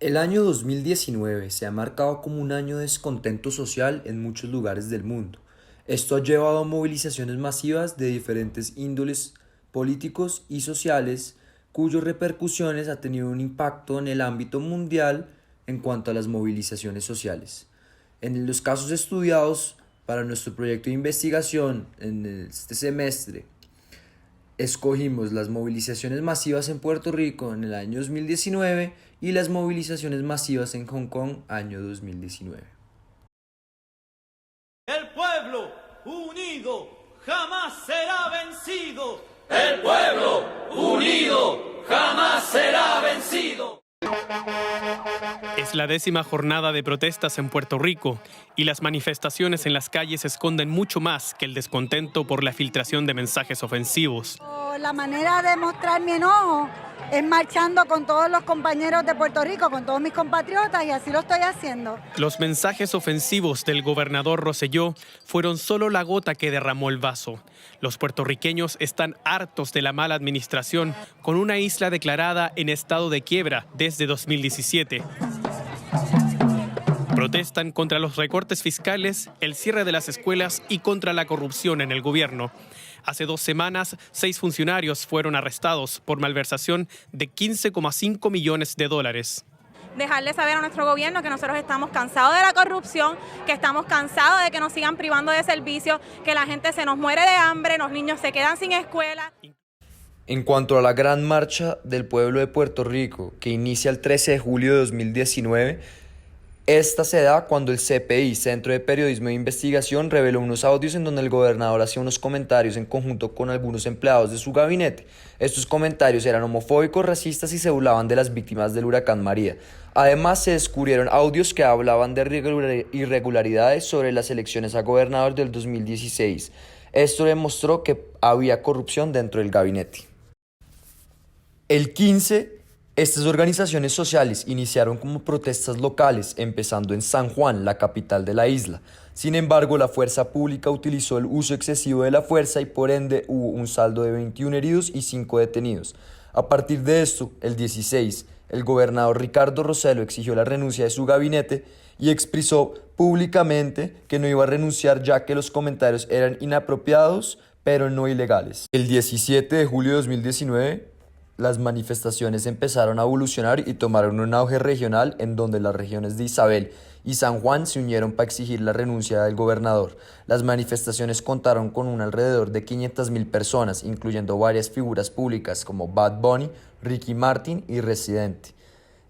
El año 2019 se ha marcado como un año de descontento social en muchos lugares del mundo. Esto ha llevado a movilizaciones masivas de diferentes índoles políticos y sociales, cuyas repercusiones ha tenido un impacto en el ámbito mundial en cuanto a las movilizaciones sociales. En los casos estudiados para nuestro proyecto de investigación en este semestre, escogimos las movilizaciones masivas en Puerto Rico en el año 2019 y las movilizaciones masivas en Hong Kong año 2019. El pueblo unido jamás será vencido. El pueblo unido jamás será vencido. Es la 10ª jornada de protestas en Puerto Rico y las manifestaciones en las calles esconden mucho más que el descontento por la filtración de mensajes ofensivos. La manera de mostrar mi enojo es marchando con todos los compañeros de Puerto Rico, con todos mis compatriotas, y así lo estoy haciendo. Los mensajes ofensivos del gobernador Rosselló fueron solo la gota que derramó el vaso. Los puertorriqueños están hartos de la mala administración, con una isla declarada en estado de quiebra desde 2017. Protestan contra los recortes fiscales, el cierre de las escuelas y contra la corrupción en el gobierno. Hace 2 semanas, 6 funcionarios fueron arrestados por malversación de $15,5 millones. Dejarle saber a nuestro gobierno que nosotros estamos cansados de la corrupción, que estamos cansados de que nos sigan privando de servicios, que la gente se nos muere de hambre, los niños se quedan sin escuela. En cuanto a la gran marcha del pueblo de Puerto Rico, que inicia el 13 de julio de 2019, esta se da cuando el CPI, Centro de Periodismo e Investigación, reveló unos audios en donde el gobernador hacía unos comentarios en conjunto con algunos empleados de su gabinete. Estos comentarios eran homofóbicos, racistas y se burlaban de las víctimas del huracán María. Además, se descubrieron audios que hablaban de irregularidades sobre las elecciones a gobernador del 2016. Esto demostró que había corrupción dentro del gabinete. El 15, estas organizaciones sociales iniciaron como protestas locales, empezando en San Juan, la capital de la isla. Sin embargo, la fuerza pública utilizó el uso excesivo de la fuerza y por ende hubo un saldo de 21 heridos y 5 detenidos. A partir de esto, el 16, el gobernador Ricardo Rossello exigió la renuncia de su gabinete y expresó públicamente que no iba a renunciar ya que los comentarios eran inapropiados, pero no ilegales. El 17 de julio de 2019, las manifestaciones empezaron a evolucionar y tomaron un auge regional en donde las regiones de Isabel y San Juan se unieron para exigir la renuncia del gobernador. Las manifestaciones contaron con un alrededor de 500,000 personas, incluyendo varias figuras públicas como Bad Bunny, Ricky Martin y Residente.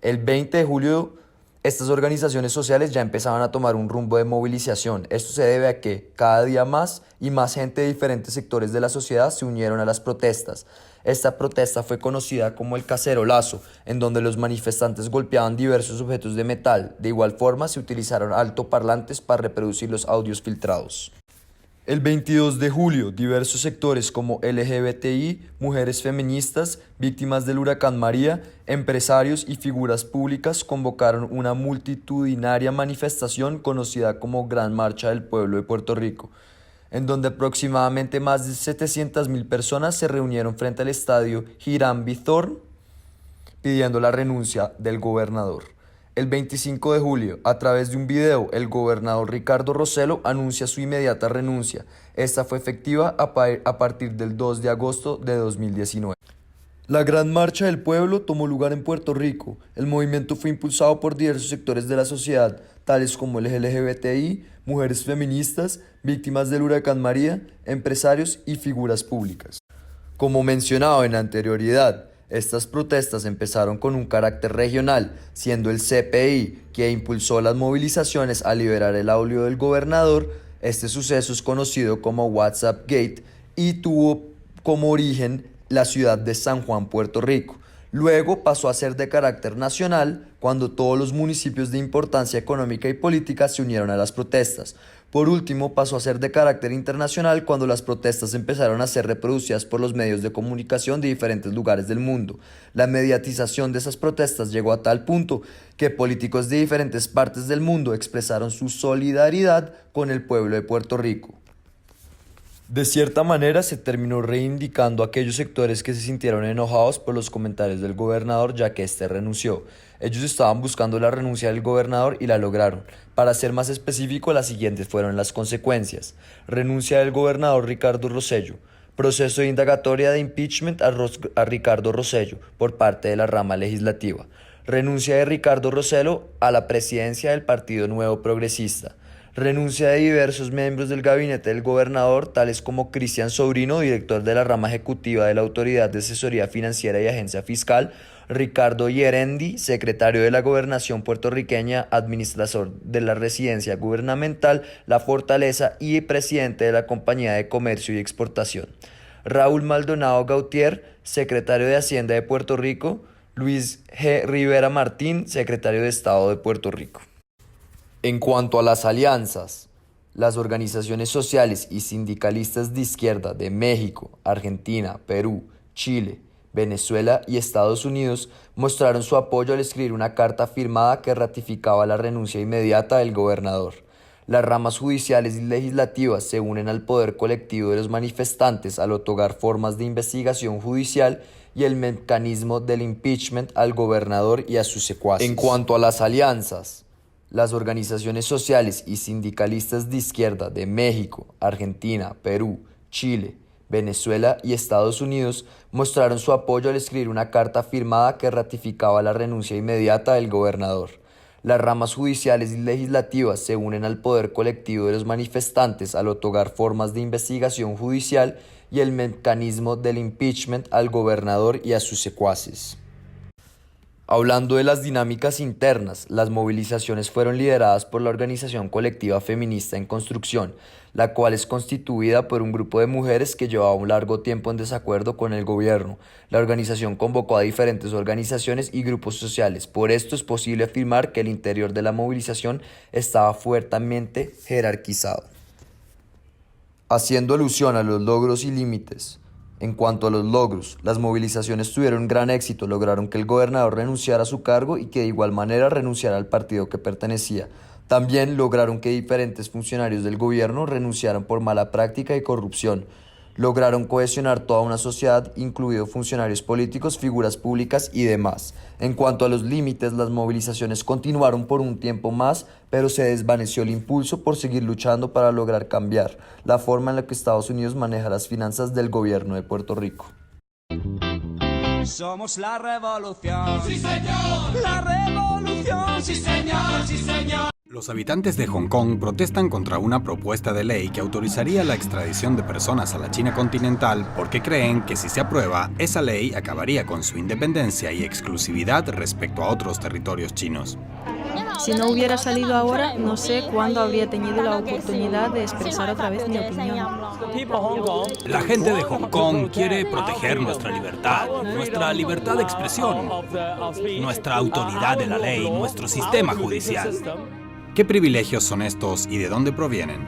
El 20 de julio, estas organizaciones sociales ya empezaban a tomar un rumbo de movilización. Esto se debe a que cada día más y más gente de diferentes sectores de la sociedad se unieron a las protestas. Esta protesta fue conocida como el cacerolazo, en donde los manifestantes golpeaban diversos objetos de metal. De igual forma, se utilizaron altoparlantes para reproducir los audios filtrados. El 22 de julio, diversos sectores como LGBTI, mujeres feministas, víctimas del huracán María, empresarios y figuras públicas convocaron una multitudinaria manifestación conocida como Gran Marcha del Pueblo de Puerto Rico, en donde aproximadamente más de 700,000 personas se reunieron frente al estadio Hiram Bithorn pidiendo la renuncia del gobernador. El 25 de julio, a través de un video, el gobernador Ricardo Rossello anuncia su inmediata renuncia. Esta fue efectiva a partir del 2 de agosto de 2019. La Gran Marcha del Pueblo tomó lugar en Puerto Rico. El movimiento fue impulsado por diversos sectores de la sociedad, tales como el LGBTI, mujeres feministas, víctimas del huracán María, empresarios y figuras públicas. Como mencionado en anterioridad, estas protestas empezaron con un carácter regional, siendo el CPI quien impulsó las movilizaciones a liberar el audio del gobernador. Este suceso es conocido como WhatsApp Gate y tuvo como origen la ciudad de San Juan, Puerto Rico. Luego pasó a ser de carácter nacional cuando todos los municipios de importancia económica y política se unieron a las protestas. Por último, pasó a ser de carácter internacional cuando las protestas empezaron a ser reproducidas por los medios de comunicación de diferentes lugares del mundo. La mediatización de esas protestas llegó a tal punto que políticos de diferentes partes del mundo expresaron su solidaridad con el pueblo de Puerto Rico. De cierta manera se terminó reivindicando a aquellos sectores que se sintieron enojados por los comentarios del gobernador ya que éste renunció. Ellos estaban buscando la renuncia del gobernador y la lograron. Para ser más específico, las siguientes fueron las consecuencias. Renuncia del gobernador Ricardo Rossello. Proceso de indagatoria de impeachment a Ricardo Rossello por parte de la rama legislativa. Renuncia de Ricardo Rossello a la presidencia del Partido Nuevo Progresista. Renuncia de diversos miembros del gabinete del gobernador, tales como Cristian Sobrino, director de la rama ejecutiva de la Autoridad de Asesoría Financiera y Agencia Fiscal, Ricardo Yerendi, secretario de la Gobernación puertorriqueña, administrador de la Residencia Gubernamental La Fortaleza y presidente de la Compañía de Comercio y Exportación. Raúl Maldonado Gautier, secretario de Hacienda de Puerto Rico, Luis G. Rivera Martín, secretario de Estado de Puerto Rico. En cuanto a las alianzas, las organizaciones sociales y sindicalistas de izquierda de México, Argentina, Perú, Chile, Venezuela y Estados Unidos mostraron su apoyo al escribir una carta firmada que ratificaba la renuncia inmediata del gobernador. Las ramas judiciales y legislativas se unen al poder colectivo de los manifestantes al otorgar formas de investigación judicial y el mecanismo del impeachment al gobernador y a sus secuaces. En cuanto a las alianzas, las organizaciones sociales y sindicalistas de izquierda de México, Argentina, Perú, Chile, Venezuela y Estados Unidos mostraron su apoyo al escribir una carta firmada que ratificaba la renuncia inmediata del gobernador. Las ramas judiciales y legislativas se unen al poder colectivo de los manifestantes al otorgar formas de investigación judicial y el mecanismo del impeachment al gobernador y a sus secuaces. Hablando de las dinámicas internas, las movilizaciones fueron lideradas por la organización colectiva feminista en construcción, la cual es constituida por un grupo de mujeres que llevaba un largo tiempo en desacuerdo con el gobierno. La organización convocó a diferentes organizaciones y grupos sociales. Por esto es posible afirmar que el interior de la movilización estaba fuertemente jerarquizado. Haciendo alusión a los logros y límites. En cuanto a los logros, las movilizaciones tuvieron gran éxito, lograron que el gobernador renunciara a su cargo y que de igual manera renunciara al partido que pertenecía. También lograron que diferentes funcionarios del gobierno renunciaran por mala práctica y corrupción. Lograron cohesionar toda una sociedad, incluidos funcionarios políticos, figuras públicas y demás. En cuanto a los límites, las movilizaciones continuaron por un tiempo más, pero se desvaneció el impulso por seguir luchando para lograr cambiar la forma en la que Estados Unidos maneja las finanzas del gobierno de Puerto Rico. Somos la revolución. ¡Sí, señor! La revolución. ¡Sí, señor! ¡Sí, señor! Los habitantes de Hong Kong protestan contra una propuesta de ley que autorizaría la extradición de personas a la China continental porque creen que si se aprueba, esa ley acabaría con su independencia y exclusividad respecto a otros territorios chinos. Si no hubiera salido ahora, no sé cuándo habría tenido la oportunidad de expresar otra vez mi opinión. La gente de Hong Kong quiere proteger nuestra libertad de expresión, nuestra autoridad de la ley, nuestro sistema judicial. ¿Qué privilegios son estos y de dónde provienen?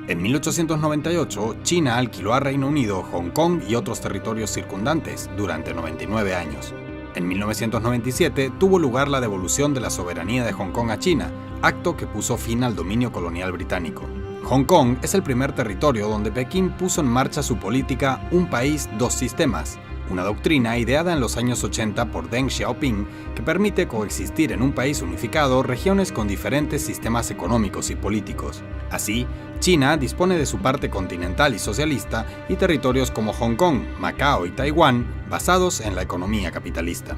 En 1898, China alquiló a Reino Unido, Hong Kong y otros territorios circundantes durante 99 años. En 1997 tuvo lugar la devolución de la soberanía de Hong Kong a China, acto que puso fin al dominio colonial británico. Hong Kong es el primer territorio donde Pekín puso en marcha su política Un país, dos sistemas, una doctrina ideada en los años 80 por Deng Xiaoping que permite coexistir en un país unificado regiones con diferentes sistemas económicos y políticos. Así, China dispone de su parte continental y socialista y territorios como Hong Kong, Macao y Taiwán basados en la economía capitalista.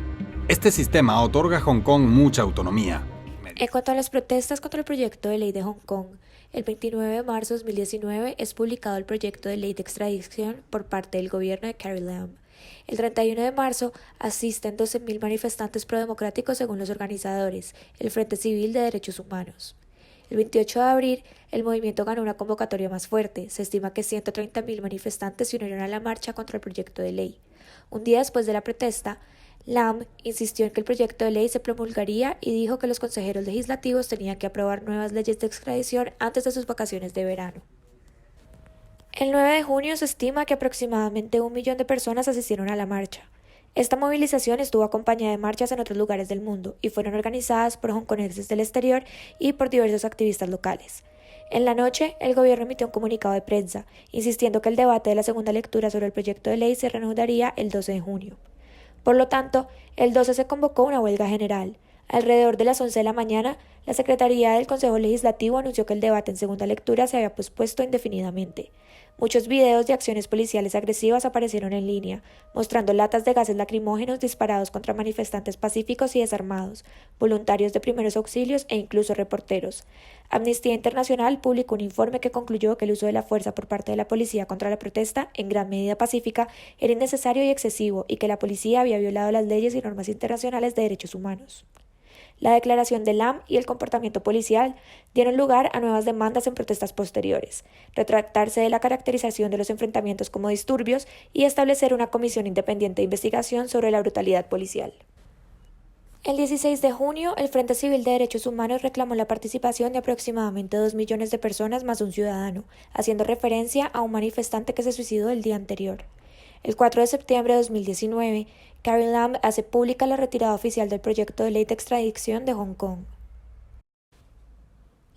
Este sistema otorga a Hong Kong mucha autonomía. En cuanto a las protestas contra el proyecto de ley de Hong Kong, el 29 de marzo de 2019 es publicado el proyecto de ley de extradición por parte del gobierno de Carrie Lam. El 31 de marzo asisten 12.000 manifestantes prodemocráticos según los organizadores, el Frente Civil de Derechos Humanos. El 28 de abril, el movimiento ganó una convocatoria más fuerte. Se estima que 130.000 manifestantes se unieron a la marcha contra el proyecto de ley. Un día después de la protesta, Lam insistió en que el proyecto de ley se promulgaría y dijo que los consejeros legislativos tenían que aprobar nuevas leyes de extradición antes de sus vacaciones de verano. El 9 de junio se estima que aproximadamente 1 millón de personas asistieron a la marcha. Esta movilización estuvo acompañada de marchas en otros lugares del mundo y fueron organizadas por hongkoneses del exterior y por diversos activistas locales. En la noche, el gobierno emitió un comunicado de prensa, insistiendo que el debate de la segunda lectura sobre el proyecto de ley se reanudaría el 12 de junio. Por lo tanto, el 12 se convocó una huelga general. Alrededor de las 11 de la mañana, la Secretaría del Consejo Legislativo anunció que el debate en segunda lectura se había pospuesto indefinidamente. Muchos videos de acciones policiales agresivas aparecieron en línea, mostrando latas de gases lacrimógenos disparados contra manifestantes pacíficos y desarmados, voluntarios de primeros auxilios e incluso reporteros. Amnistía Internacional publicó un informe que concluyó que el uso de la fuerza por parte de la policía contra la protesta, en gran medida pacífica, era innecesario y excesivo y que la policía había violado las leyes y normas internacionales de derechos humanos. La declaración de Lam y el comportamiento policial dieron lugar a nuevas demandas en protestas posteriores, retractarse de la caracterización de los enfrentamientos como disturbios y establecer una comisión independiente de investigación sobre la brutalidad policial. El 16 de junio, el Frente Civil de Derechos Humanos reclamó la participación de aproximadamente 2 millones de personas más un ciudadano, haciendo referencia a un manifestante que se suicidó el día anterior. El 4 de septiembre de 2019, Carrie Lam hace pública la retirada oficial del proyecto de ley de extradición de Hong Kong.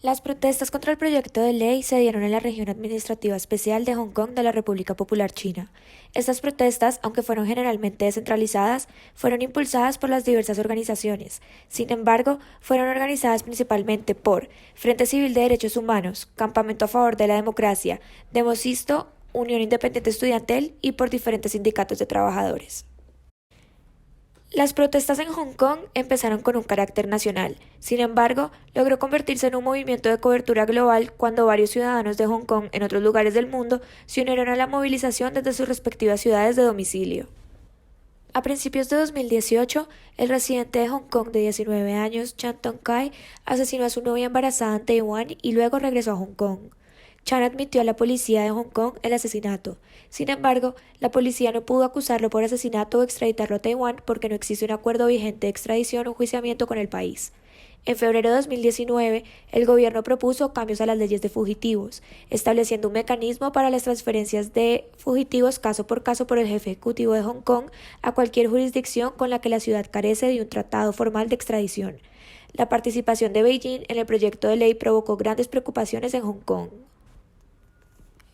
Las protestas contra el proyecto de ley se dieron en la región administrativa especial de Hong Kong de la República Popular China. Estas protestas, aunque fueron generalmente descentralizadas, fueron impulsadas por las diversas organizaciones. Sin embargo, fueron organizadas principalmente por Frente Civil de Derechos Humanos, Campamento a Favor de la Democracia, Demosisto, Unión Independiente Estudiantil y por diferentes sindicatos de trabajadores. Las protestas en Hong Kong empezaron con un carácter nacional, sin embargo, logró convertirse en un movimiento de cobertura global cuando varios ciudadanos de Hong Kong en otros lugares del mundo se unieron a la movilización desde sus respectivas ciudades de domicilio. A principios de 2018, el residente de Hong Kong de 19 años, Chan Tong-kai, asesinó a su novia embarazada en Taiwán y luego regresó a Hong Kong. Chan admitió a la policía de Hong Kong el asesinato. Sin embargo, la policía no pudo acusarlo por asesinato o extraditarlo a Taiwán porque no existe un acuerdo vigente de extradición o enjuiciamiento con el país. En febrero de 2019, el gobierno propuso cambios a las leyes de fugitivos, estableciendo un mecanismo para las transferencias de fugitivos caso por el jefe ejecutivo de Hong Kong a cualquier jurisdicción con la que la ciudad carece de un tratado formal de extradición. La participación de Beijing en el proyecto de ley provocó grandes preocupaciones en Hong Kong.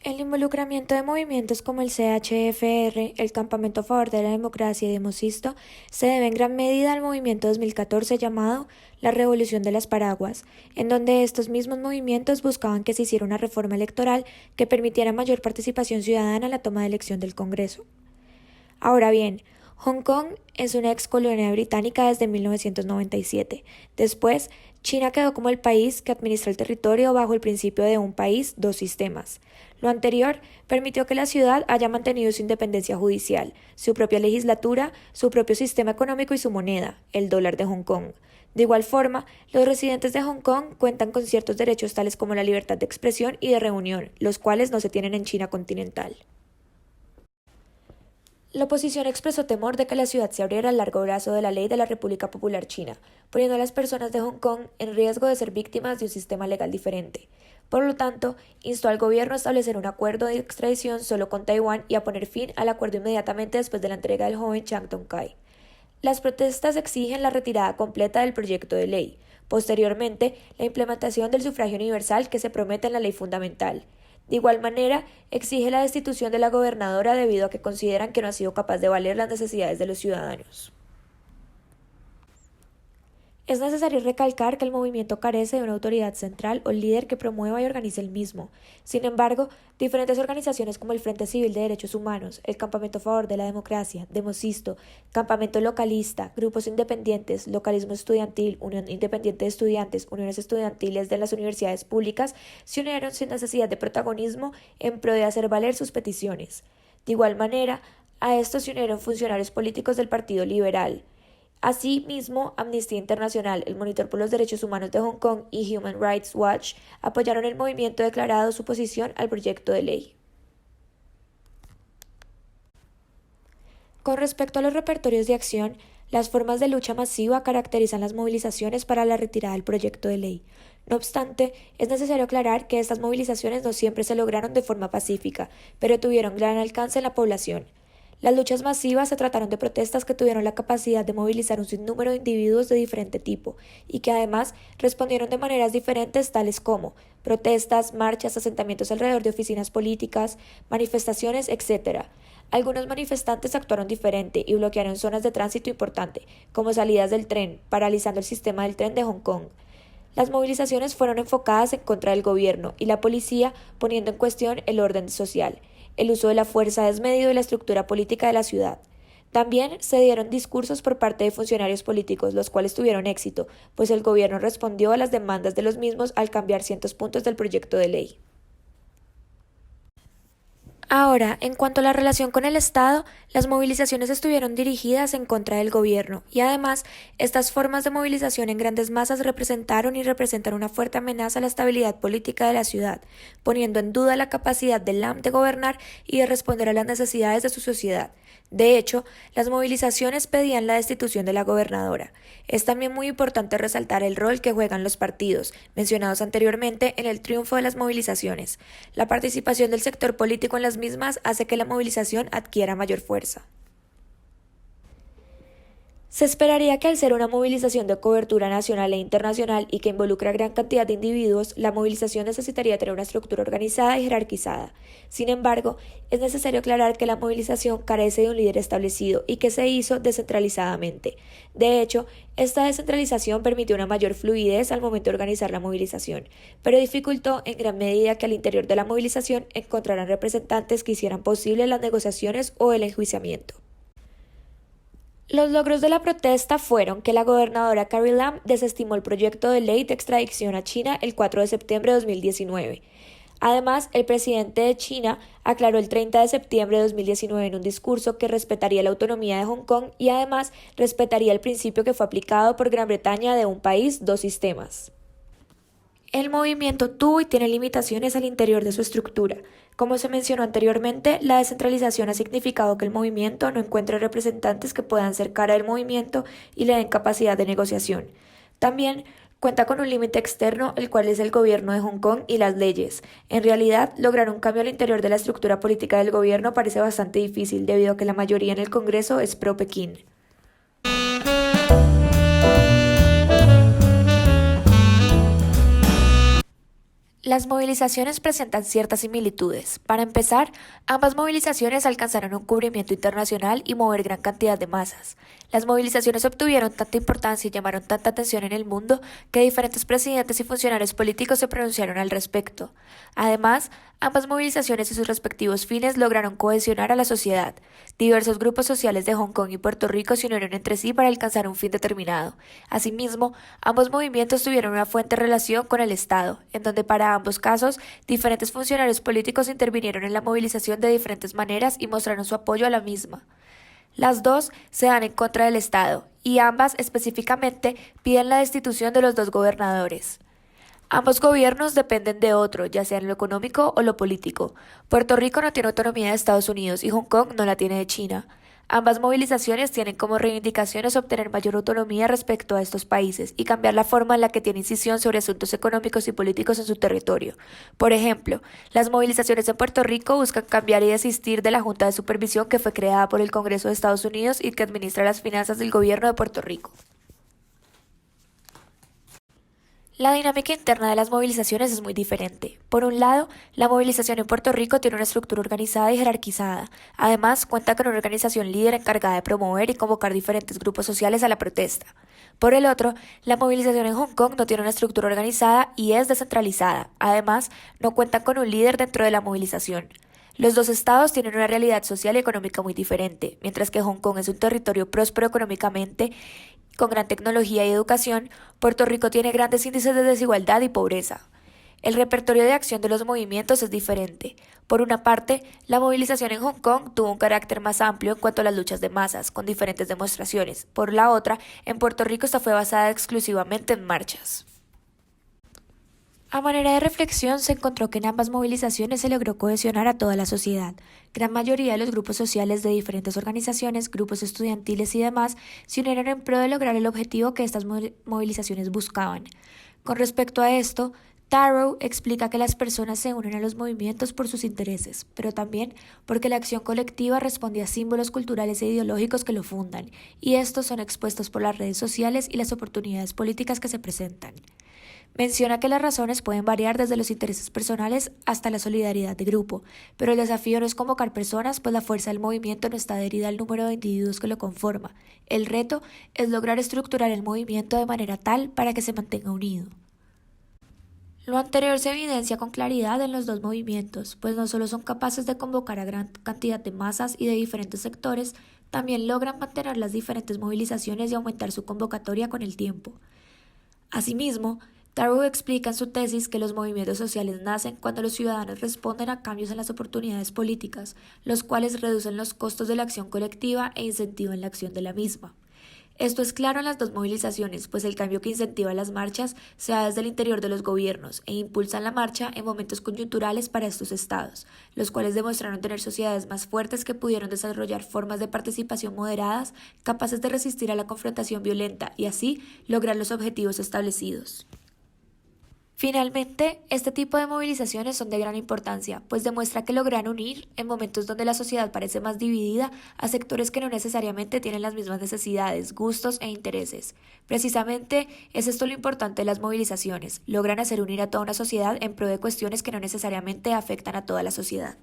El involucramiento de movimientos como el CHFR, el Campamento a Favor de la Democracia y Demosisto se debe en gran medida al movimiento 2014 llamado la Revolución de las Paraguas, en donde estos mismos movimientos buscaban que se hiciera una reforma electoral que permitiera mayor participación ciudadana en la toma de elección del Congreso. Ahora bien, Hong Kong es una excolonia británica desde 1997. Después, China quedó como el país que administra el territorio bajo el principio de un país, dos sistemas. Lo anterior permitió que la ciudad haya mantenido su independencia judicial, su propia legislatura, su propio sistema económico y su moneda, el dólar de Hong Kong. De igual forma, los residentes de Hong Kong cuentan con ciertos derechos tales como la libertad de expresión y de reunión, los cuales no se tienen en China continental. La oposición expresó temor de que la ciudad se abriera al largo brazo de la ley de la República Popular China, poniendo a las personas de Hong Kong en riesgo de ser víctimas de un sistema legal diferente. Por lo tanto, instó al gobierno a establecer un acuerdo de extradición solo con Taiwán y a poner fin al acuerdo inmediatamente después de la entrega del joven Chan Tong-kai. Las protestas exigen la retirada completa del proyecto de ley. Posteriormente, la implementación del sufragio universal que se promete en la ley fundamental. De igual manera, exige la destitución de la gobernadora debido a que consideran que no ha sido capaz de valer las necesidades de los ciudadanos. Es necesario recalcar que el movimiento carece de una autoridad central o líder que promueva y organice el mismo. Sin embargo, diferentes organizaciones como el Frente Civil de Derechos Humanos, el Campamento a Favor de la Democracia, Demosisto, Campamento Localista, grupos independientes, Localismo Estudiantil, Unión Independiente de Estudiantes, uniones estudiantiles de las universidades públicas, se unieron sin necesidad de protagonismo en pro de hacer valer sus peticiones. De igual manera, a estos se unieron funcionarios políticos del Partido Liberal. Asimismo, Amnistía Internacional, el Monitor por los Derechos Humanos de Hong Kong y Human Rights Watch apoyaron el movimiento declarado su oposición al proyecto de ley. Con respecto a los repertorios de acción, las formas de lucha masiva caracterizan las movilizaciones para la retirada del proyecto de ley. No obstante, es necesario aclarar que estas movilizaciones no siempre se lograron de forma pacífica, pero tuvieron gran alcance en la población. Las luchas masivas se trataron de protestas que tuvieron la capacidad de movilizar un sinnúmero de individuos de diferente tipo y que además respondieron de maneras diferentes tales como protestas, marchas, asentamientos alrededor de oficinas políticas, manifestaciones, etc. Algunos manifestantes actuaron diferente y bloquearon zonas de tránsito importante, como salidas del tren, paralizando el sistema del tren de Hong Kong. Las movilizaciones fueron enfocadas en contra del gobierno y la policía poniendo en cuestión el orden social, el uso de la fuerza desmedido y la estructura política de la ciudad. También se dieron discursos por parte de funcionarios políticos, los cuales tuvieron éxito, pues el gobierno respondió a las demandas de los mismos al cambiar cientos puntos del proyecto de ley. Ahora, en cuanto a la relación con el Estado, las movilizaciones estuvieron dirigidas en contra del gobierno y además, estas formas de movilización en grandes masas representaron y representan una fuerte amenaza a la estabilidad política de la ciudad, poniendo en duda la capacidad del LAM de gobernar y de responder a las necesidades de su sociedad. De hecho, las movilizaciones pedían la destitución de la gobernadora. Es también muy importante resaltar el rol que juegan los partidos, mencionados anteriormente en el triunfo de las movilizaciones. La participación del sector político en las mismas hace que la movilización adquiera mayor fuerza. Se esperaría que al ser una movilización de cobertura nacional e internacional y que involucra a gran cantidad de individuos, la movilización necesitaría tener una estructura organizada y jerarquizada. Sin embargo, es necesario aclarar que la movilización carece de un líder establecido y que se hizo descentralizadamente. De hecho, esta descentralización permitió una mayor fluidez al momento de organizar la movilización, pero dificultó en gran medida que al interior de la movilización encontraran representantes que hicieran posible las negociaciones o el enjuiciamiento. Los logros de la protesta fueron que la gobernadora Carrie Lam desestimó el proyecto de ley de extradición a China el 4 de septiembre de 2019. Además, el presidente de China aclaró el 30 de septiembre de 2019 en un discurso que respetaría la autonomía de Hong Kong y además respetaría el principio que fue aplicado por Gran Bretaña de un país, dos sistemas. El movimiento tuvo y tiene limitaciones al interior de su estructura. Como se mencionó anteriormente, la descentralización ha significado que el movimiento no encuentre representantes que puedan ser cara del movimiento y le den capacidad de negociación. También cuenta con un límite externo, el cual es el gobierno de Hong Kong y las leyes. En realidad, lograr un cambio al interior de la estructura política del gobierno parece bastante difícil debido a que la mayoría en el Congreso es pro-Pekín. Las movilizaciones presentan ciertas similitudes. Para empezar, ambas movilizaciones alcanzaron un cubrimiento internacional y mover gran cantidad de masas. Las movilizaciones obtuvieron tanta importancia y llamaron tanta atención en el mundo que diferentes presidentes y funcionarios políticos se pronunciaron al respecto. Además, ambas movilizaciones y sus respectivos fines lograron cohesionar a la sociedad. Diversos grupos sociales de Hong Kong y Puerto Rico se unieron entre sí para alcanzar un fin determinado. Asimismo, ambos movimientos tuvieron una fuerte relación con el Estado, en donde para ambos casos, diferentes funcionarios políticos intervinieron en la movilización de diferentes maneras y mostraron su apoyo a la misma. Las dos se dan en contra del Estado, y ambas específicamente piden la destitución de los dos gobernadores. Ambos gobiernos dependen de otro, ya sea en lo económico o lo político. Puerto Rico no tiene autonomía de Estados Unidos y Hong Kong no la tiene de China. Ambas movilizaciones tienen como reivindicaciones obtener mayor autonomía respecto a estos países y cambiar la forma en la que tiene incisión sobre asuntos económicos y políticos en su territorio. Por ejemplo, las movilizaciones en Puerto Rico buscan cambiar y desistir de la Junta de Supervisión que fue creada por el Congreso de Estados Unidos y que administra las finanzas del gobierno de Puerto Rico. La dinámica interna de las movilizaciones es muy diferente. Por un lado, la movilización en Puerto Rico tiene una estructura organizada y jerarquizada. Además, cuenta con una organización líder encargada de promover y convocar diferentes grupos sociales a la protesta. Por el otro, la movilización en Hong Kong no tiene una estructura organizada y es descentralizada. Además, no cuentan con un líder dentro de la movilización. Los dos estados tienen una realidad social y económica muy diferente. Mientras que Hong Kong es un territorio próspero económicamente, con gran tecnología y educación, Puerto Rico tiene grandes índices de desigualdad y pobreza. El repertorio de acción de los movimientos es diferente. Por una parte, la movilización en Hong Kong tuvo un carácter más amplio en cuanto a las luchas de masas, con diferentes demostraciones. Por la otra, en Puerto Rico esta fue basada exclusivamente en marchas. A manera de reflexión, se encontró que en ambas movilizaciones se logró cohesionar a toda la sociedad. Gran mayoría de los grupos sociales de diferentes organizaciones, grupos estudiantiles y demás se unieron en pro de lograr el objetivo que estas movilizaciones buscaban. Con respecto a esto, Tarrow explica que las personas se unen a los movimientos por sus intereses, pero también porque la acción colectiva responde a símbolos culturales e ideológicos que lo fundan, y estos son expuestos por las redes sociales y las oportunidades políticas que se presentan. Menciona que las razones pueden variar desde los intereses personales hasta la solidaridad de grupo, pero el desafío no es convocar personas, pues la fuerza del movimiento no está adherida al número de individuos que lo conforma. El reto es lograr estructurar el movimiento de manera tal para que se mantenga unido. Lo anterior se evidencia con claridad en los dos movimientos, pues no solo son capaces de convocar a gran cantidad de masas y de diferentes sectores, también logran mantener las diferentes movilizaciones y aumentar su convocatoria con el tiempo. Asimismo, Tarbow explica en su tesis que los movimientos sociales nacen cuando los ciudadanos responden a cambios en las oportunidades políticas, los cuales reducen los costos de la acción colectiva e incentivan la acción de la misma. Esto es claro en las dos movilizaciones, pues el cambio que incentiva las marchas se da desde el interior de los gobiernos e impulsan la marcha en momentos coyunturales para estos estados, los cuales demostraron tener sociedades más fuertes que pudieron desarrollar formas de participación moderadas, capaces de resistir a la confrontación violenta y así lograr los objetivos establecidos. Finalmente, este tipo de movilizaciones son de gran importancia, pues demuestra que logran unir, en momentos donde la sociedad parece más dividida, a sectores que no necesariamente tienen las mismas necesidades, gustos e intereses. Precisamente, es esto lo importante de las movilizaciones, logran hacer unir a toda una sociedad en pro de cuestiones que no necesariamente afectan a toda la sociedad.